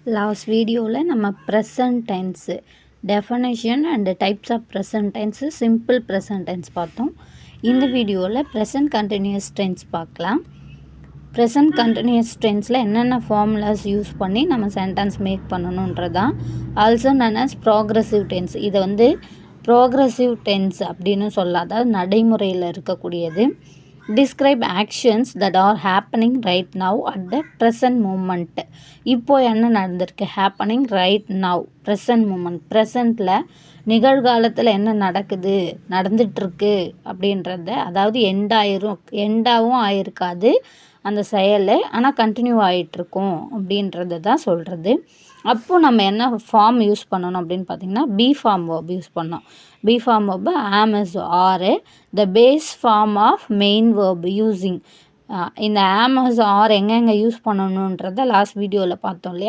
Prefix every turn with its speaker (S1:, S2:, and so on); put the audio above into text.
S1: Last வீடியோவில் நம்ம present tense definition and types of present tense simple present tense பார்த்தோம். இந்த வீடியோவில் ப்ரெசன்ட் கண்டினியூஸ் டென்ஸ் பார்க்கலாம். ப்ரெசன்ட் கண்டினியூஸ் டென்ஸில் என்னென்ன ஃபார்முலாஸ் யூஸ் பண்ணி நம்ம சென்டென்ஸ் மேக் பண்ணணுன்றதான். Also known as progressive tense. இதை வந்து ப்ராக்ரெசிவ் டென்ஸ் அப்படின்னு சொல்லலாம், அதாவது நடைமுறையில் இருக்கக்கூடியது. Describe actions that are happening right now at the present moment. இப்போ என்ன நடந்திருக்கு? Happening right now, present moment. ப்ரெசண்ட்டில் நிகழ்காலத்தில் என்ன நடக்குது, நடந்துகிட்ருக்கு அப்படின்றத, அதாவது எண்டாகவும் ஆயிருக்காது அந்த செயல், ஆனால் கண்டினியூ ஆகிட்டுருக்கும் அப்படின்றத தான் சொல்கிறது. அப்போது நம்ம என்ன ஃபார்ம் யூஸ் பண்ணணும் அப்படின்னு பார்த்திங்கன்னா, பி ஃபார்ம் வேர்ப் யூஸ் பண்ணோம். Be form verb am is are, the base form of main verb using. இந்த ஆம் இஸ் ஆர் எங்கெங்கே யூஸ் பண்ணணுன்றதை லாஸ்ட் வீடியோவில் பார்த்தோம் இல்லையா?